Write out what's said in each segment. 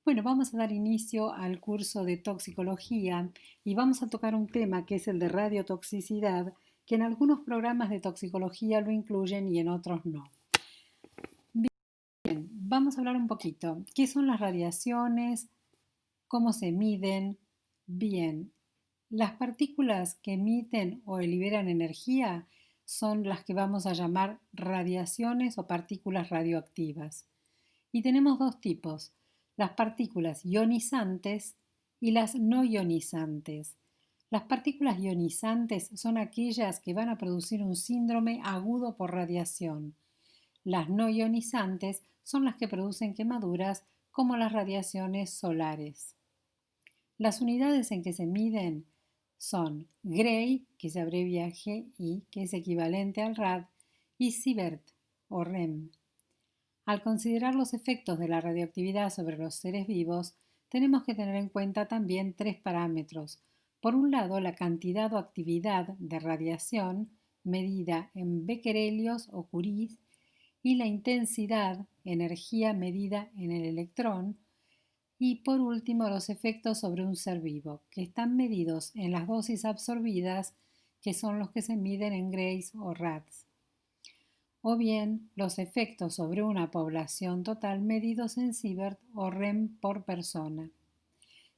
Bueno, vamos a dar inicio al curso de toxicología y vamos a tocar un tema que es el de radiotoxicidad, que en algunos programas de toxicología lo incluyen y en otros no. Bien, vamos a hablar un poquito. ¿Qué son las radiaciones? ¿Cómo se miden? Bien, las partículas que emiten o liberan energía son las que vamos a llamar radiaciones o partículas radioactivas. Y tenemos dos tipos, las partículas ionizantes y las no ionizantes. Las partículas ionizantes son aquellas que van a producir un síndrome agudo por radiación. Las no ionizantes son las que producen quemaduras como las radiaciones solares. Las unidades en que se miden son Gray, que se abrevia GI, que es equivalente al rad, y Sievert o REM. Al considerar los efectos de la radioactividad sobre los seres vivos, tenemos que tener en cuenta también tres parámetros. Por un lado, la cantidad o actividad de radiación medida en becquerelios o curies y la intensidad, energía medida en el electrón, y por último los efectos sobre un ser vivo, que están medidos en las dosis absorbidas, que son los que se miden en Grays o rads, o bien los efectos sobre una población total medidos en Sievert o REM por persona.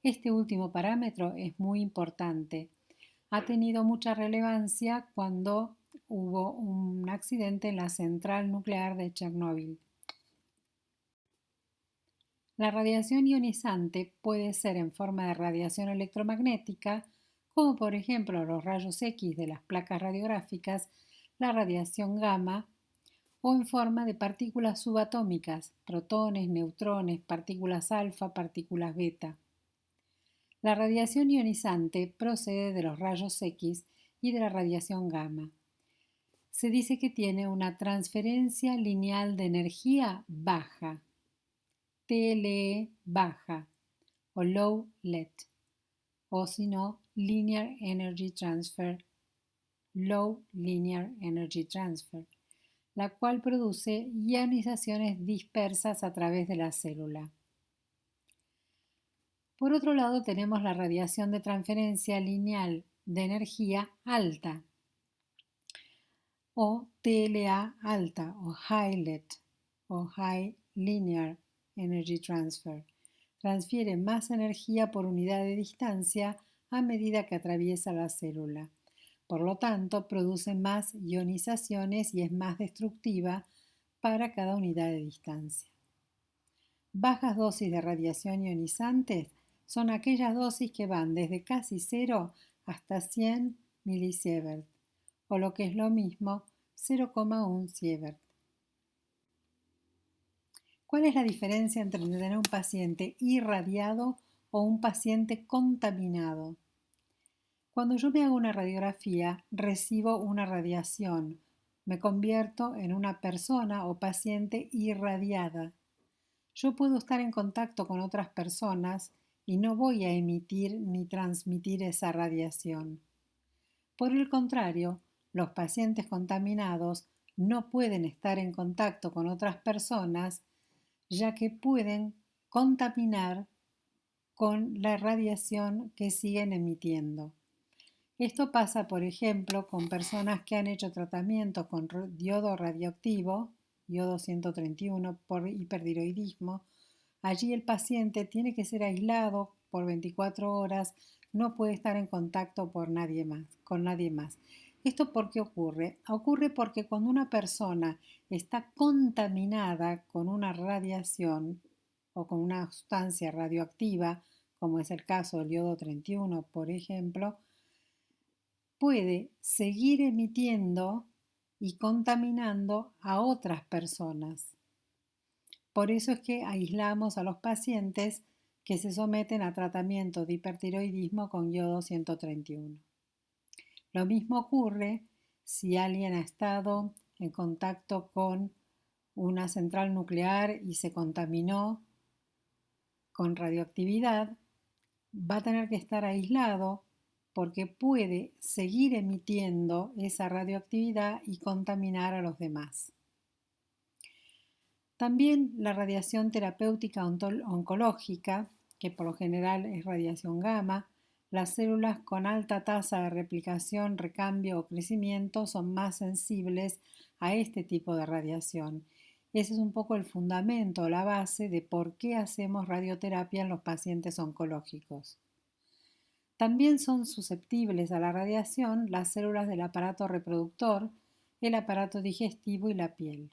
Este último parámetro es muy importante. Ha tenido mucha relevancia cuando hubo un accidente en la central nuclear de Chernóbil. La radiación ionizante puede ser en forma de radiación electromagnética, como por ejemplo los rayos X de las placas radiográficas, la radiación gamma, o en forma de partículas subatómicas, protones, neutrones, partículas alfa, partículas beta. La radiación ionizante procede de los rayos X y de la radiación gamma. Se dice que tiene una transferencia lineal de energía baja, TLE baja o low LET, o si no, Linear Energy Transfer, Low Linear Energy Transfer, la cual produce ionizaciones dispersas a través de la célula. Por otro lado, tenemos la radiación de transferencia lineal de energía alta, o TLA alta, o High LET, o High Linear Energy Transfer. Transfiere más energía por unidad de distancia a medida que atraviesa la célula. Por lo tanto, produce más ionizaciones y es más destructiva para cada unidad de distancia. Bajas dosis de radiación ionizantes son aquellas dosis que van desde casi 0 hasta 100 milisievert, o lo que es lo mismo, 0,1 sievert. ¿Cuál es la diferencia entre tener un paciente irradiado o un paciente contaminado? Cuando yo me hago una radiografía, recibo una radiación. Me convierto en una persona o paciente irradiada. Yo puedo estar en contacto con otras personas y no voy a emitir ni transmitir esa radiación. Por el contrario, los pacientes contaminados no pueden estar en contacto con otras personas, ya que pueden contaminar con la radiación que siguen emitiendo. Esto pasa, por ejemplo, con personas que han hecho tratamiento con yodo radioactivo, yodo 131 por hipertiroidismo. Allí el paciente tiene que ser aislado por 24 horas, no puede estar en contacto con nadie más. ¿Esto por qué ocurre? Ocurre porque cuando una persona está contaminada con una radiación o con una sustancia radioactiva, como es el caso del yodo 31, por ejemplo, puede seguir emitiendo y contaminando a otras personas. Por eso es que aislamos a los pacientes que se someten a tratamiento de hipertiroidismo con yodo 131. Lo mismo ocurre si alguien ha estado en contacto con una central nuclear y se contaminó con radioactividad, va a tener que estar aislado porque puede seguir emitiendo esa radioactividad y contaminar a los demás. También la radiación terapéutica oncológica, que por lo general es radiación gamma, las células con alta tasa de replicación, recambio o crecimiento son más sensibles a este tipo de radiación. Ese es un poco el fundamento, la base de por qué hacemos radioterapia en los pacientes oncológicos. También son susceptibles a la radiación las células del aparato reproductor, el aparato digestivo y la piel.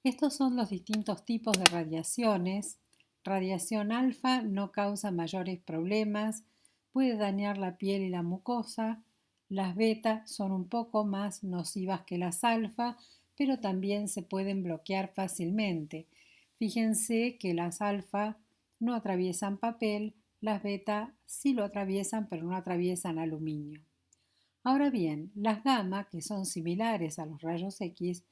Estos son los distintos tipos de radiaciones. Radiación alfa no causa mayores problemas, puede dañar la piel y la mucosa. Las beta son un poco más nocivas que las alfa, pero también se pueden bloquear fácilmente. Fíjense que las alfa no atraviesan papel, las beta sí lo atraviesan, pero no atraviesan aluminio. Ahora bien, las gamma, que son similares a los rayos X,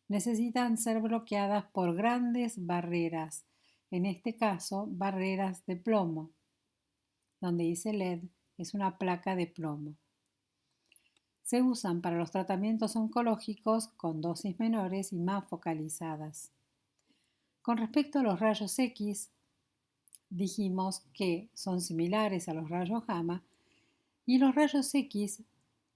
necesitan ser bloqueadas por grandes barreras, en este caso barreras de plomo. Donde dice LED es una placa de plomo. Se usan para los tratamientos oncológicos con dosis menores y más focalizadas. Con respecto a los rayos X, dijimos que son similares a los rayos gamma y los rayos X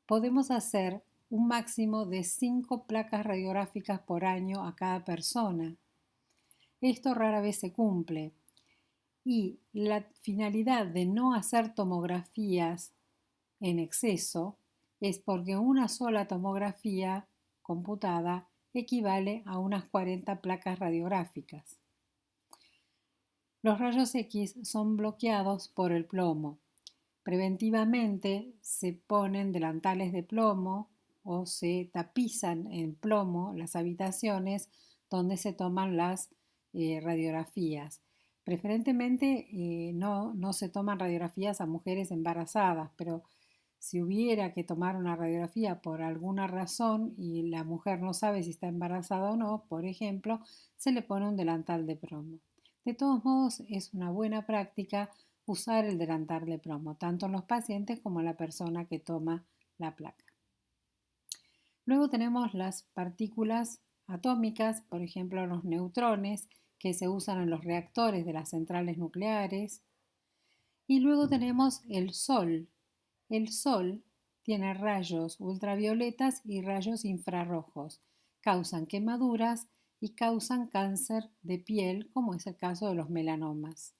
podemos hacer un máximo de 5 placas radiográficas por año a cada persona. Esto rara vez se cumple y la finalidad de no hacer tomografías en exceso es porque una sola tomografía computada equivale a unas 40 placas radiográficas. Los rayos X son bloqueados por el plomo. Preventivamente se ponen delantales de plomo o se tapizan en plomo las habitaciones donde se toman las radiografías. Preferentemente no se toman radiografías a mujeres embarazadas, pero si hubiera que tomar una radiografía por alguna razón y la mujer no sabe si está embarazada o no, por ejemplo, se le pone un delantal de plomo. De todos modos, es una buena práctica usar el delantal de plomo, tanto en los pacientes como en la persona que toma la placa. Luego tenemos las partículas atómicas, por ejemplo los neutrones, que se usan en los reactores de las centrales nucleares. Y luego tenemos el Sol. El Sol tiene rayos ultravioletas y rayos infrarrojos. Causan quemaduras y causan cáncer de piel, como es el caso de los melanomas.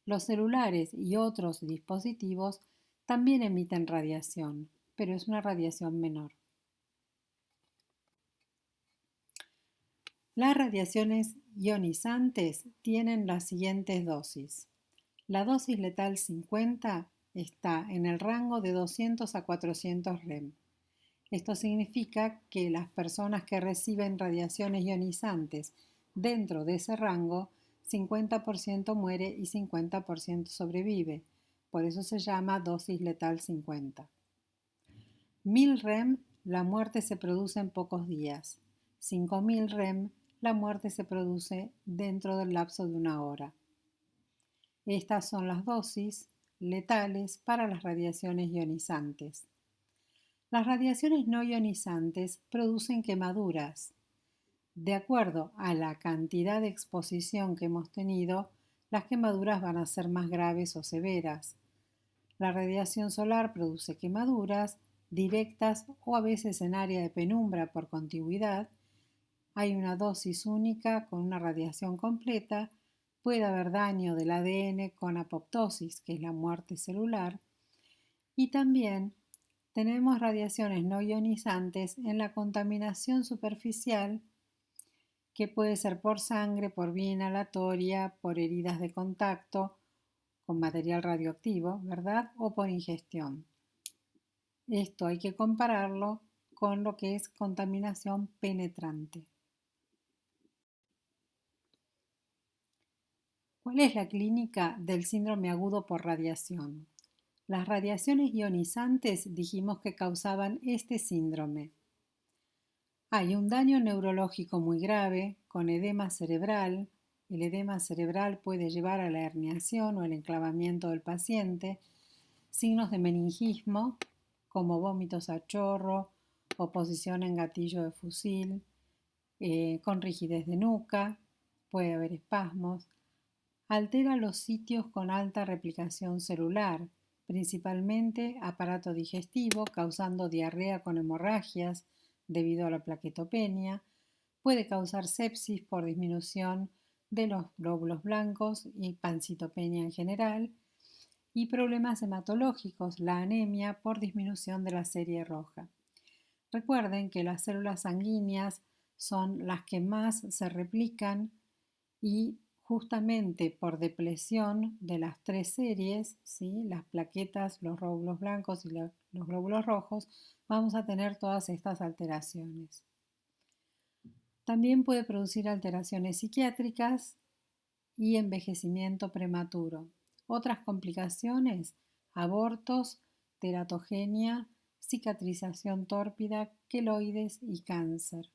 Los celulares y otros dispositivos también emiten radiación, pero es una radiación menor. Las radiaciones ionizantes tienen las siguientes dosis. La dosis letal 50 está en el rango de 200 a 400 rem. Esto significa que las personas que reciben radiaciones ionizantes dentro de ese rango, 50% muere y 50% sobrevive. Por eso se llama dosis letal 50. 1000 rem, la muerte se produce en pocos días. 5000 rem, la muerte se produce dentro del lapso de una hora. Estas son las dosis letales para las radiaciones ionizantes. Las radiaciones no ionizantes producen quemaduras. De acuerdo a la cantidad de exposición que hemos tenido, las quemaduras van a ser más graves o severas. La radiación solar produce quemaduras directas o a veces en área de penumbra por contigüidad. Hay una dosis única con una radiación completa. Puede haber daño del ADN con apoptosis, que es la muerte celular. Y también tenemos radiaciones no ionizantes en la contaminación superficial, que puede ser por sangre, por vía inhalatoria, por heridas de contacto con material radioactivo, ¿verdad? O por ingestión. Esto hay que compararlo con lo que es contaminación penetrante. ¿Cuál es la clínica del síndrome agudo por radiación? Las radiaciones ionizantes dijimos que causaban este síndrome. Hay un daño neurológico muy grave con edema cerebral. El edema cerebral puede llevar a la herniación o el enclavamiento del paciente. Signos de meningismo como vómitos a chorro, oposición en gatillo de fusil, con rigidez de nuca, puede haber espasmos. Altera los sitios con alta replicación celular, principalmente aparato digestivo, causando diarrea con hemorragias debido a la plaquetopenia. Puede causar sepsis por disminución de los glóbulos blancos y pancitopenia en general. Y problemas hematológicos, la anemia por disminución de la serie roja. Recuerden que las células sanguíneas son las que más se replican y justamente por depresión de las tres series, ¿sí? Las plaquetas, los glóbulos blancos y los glóbulos rojos, vamos a tener todas estas alteraciones. También puede producir alteraciones psiquiátricas y envejecimiento prematuro. Otras complicaciones, abortos, teratogenia, cicatrización tórpida, queloides y cáncer.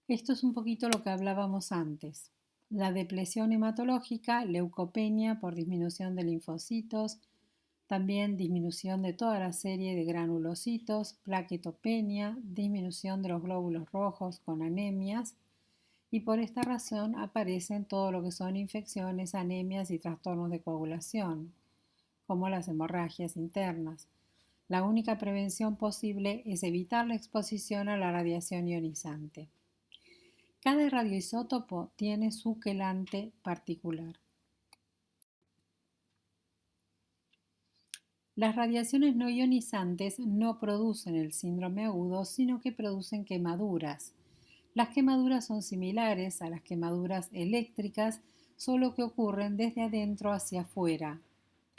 Esto es un poquito lo que hablábamos antes. La depresión hematológica, leucopenia por disminución de linfocitos, también disminución de toda la serie de granulocitos, plaquetopenia, disminución de los glóbulos rojos con anemias, y por esta razón aparecen todo lo que son infecciones, anemias y trastornos de coagulación, como las hemorragias internas. La única prevención posible es evitar la exposición a la radiación ionizante. Cada radioisótopo tiene su quelante particular. Las radiaciones no ionizantes no producen el síndrome agudo, sino que producen quemaduras. Las quemaduras son similares a las quemaduras eléctricas, solo que ocurren desde adentro hacia afuera,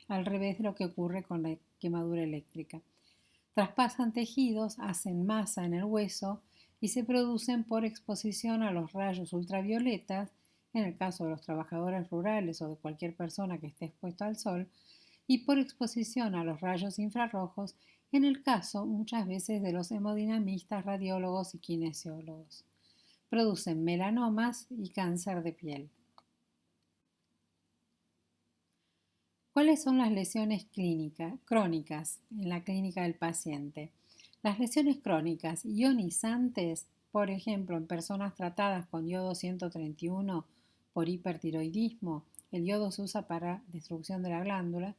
al revés de lo que ocurre con la quemadura eléctrica. Traspasan tejidos, hacen masa en el hueso y se producen por exposición a los rayos ultravioletas, en el caso de los trabajadores rurales o de cualquier persona que esté expuesto al sol, y por exposición a los rayos infrarrojos, en el caso muchas veces de los hemodinamistas, radiólogos y kinesiólogos. Producen melanomas y cáncer de piel. ¿Cuáles son las lesiones crónicas en la clínica del paciente? Las lesiones crónicas ionizantes, por ejemplo, en personas tratadas con yodo 131 por hipertiroidismo, el yodo se usa para destrucción de la glándula,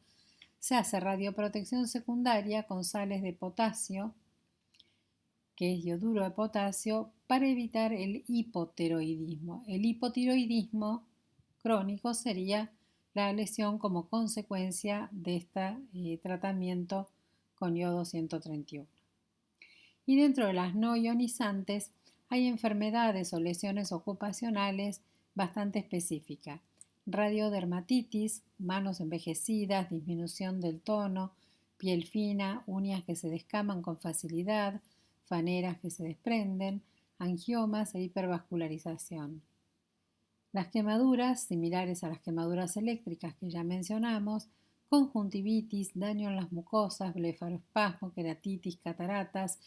se hace radioprotección secundaria con sales de potasio, que es yoduro de potasio, para evitar el hipotiroidismo. El hipotiroidismo crónico sería la lesión como consecuencia de este tratamiento con yodo 131. Y dentro de las no ionizantes hay enfermedades o lesiones ocupacionales bastante específicas. Radiodermatitis, manos envejecidas, disminución del tono, piel fina, uñas que se descaman con facilidad, faneras que se desprenden, angiomas e hipervascularización. Las quemaduras, similares a las quemaduras eléctricas que ya mencionamos, conjuntivitis, daño en las mucosas, blefaroespasmo, queratitis, cataratas.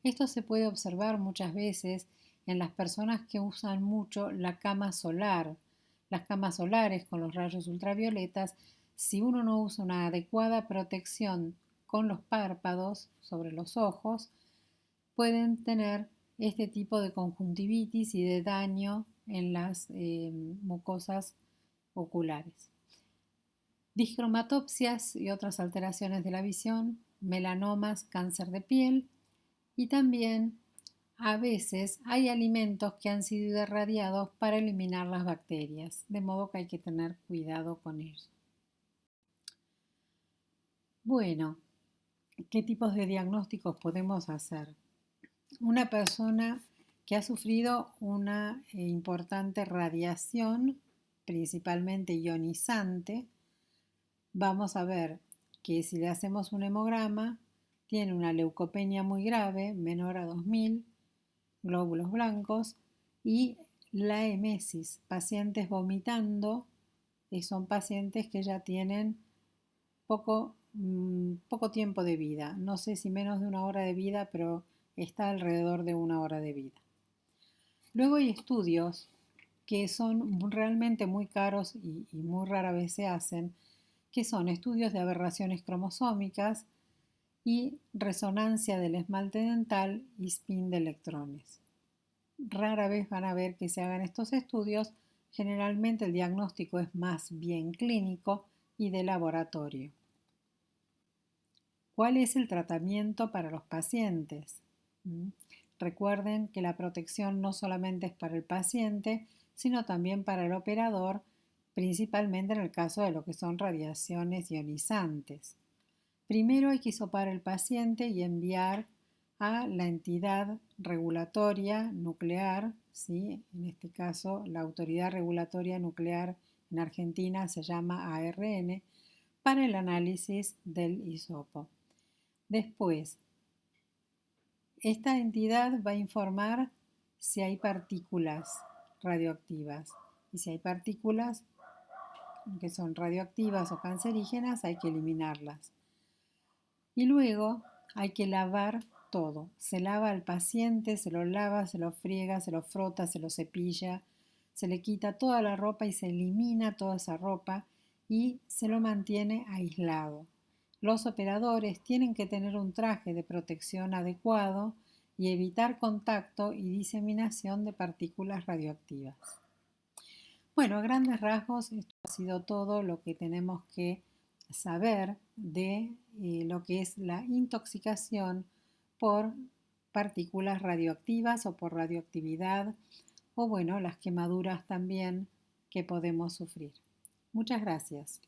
Esto se puede observar muchas veces en las personas que usan mucho la cama solar. Las camas solares con los rayos ultravioletas, si uno no usa una adecuada protección con los párpados sobre los ojos, pueden tener este tipo de conjuntivitis y de daño en las mucosas oculares. Discromatopsias y otras alteraciones de la visión, melanomas, cáncer de piel y también a veces hay alimentos que han sido irradiados para eliminar las bacterias, de modo que hay que tener cuidado con ello. Bueno, ¿qué tipos de diagnósticos podemos hacer? Una persona que ha sufrido una importante radiación, principalmente ionizante, vamos a ver que si le hacemos un hemograma, tiene una leucopenia muy grave, menor a 2000 glóbulos blancos, y la emesis, pacientes vomitando, son pacientes que ya tienen poco tiempo de vida. No sé si menos de una hora de vida, pero está alrededor de una hora de vida. Luego hay estudios que son realmente muy caros y muy rara vez se hacen, que son estudios de aberraciones cromosómicas, y resonancia del esmalte dental y spin de electrones. Rara vez van a ver que se hagan estos estudios, generalmente el diagnóstico es más bien clínico y de laboratorio. ¿Cuál es el tratamiento para los pacientes? Recuerden que la protección no solamente es para el paciente, sino también para el operador, principalmente en el caso de lo que son radiaciones ionizantes. Primero hay que hisopar al paciente y enviar a la entidad regulatoria nuclear, ¿sí? En este caso la Autoridad Regulatoria Nuclear en Argentina se llama ARN, para el análisis del hisopo. Después, esta entidad va a informar si hay partículas radioactivas. Y si hay partículas que son radioactivas o cancerígenas, hay que eliminarlas. Y luego hay que lavar todo. Se lava al paciente, se lo lava, se lo friega, se lo frota, se lo cepilla, se le quita toda la ropa y se elimina toda esa ropa y se lo mantiene aislado. Los operadores tienen que tener un traje de protección adecuado y evitar contacto y diseminación de partículas radioactivas. Bueno, a grandes rasgos, esto ha sido todo lo que tenemos que saber de lo que es la intoxicación por partículas radioactivas o por radioactividad o bueno, las quemaduras también que podemos sufrir. Muchas gracias.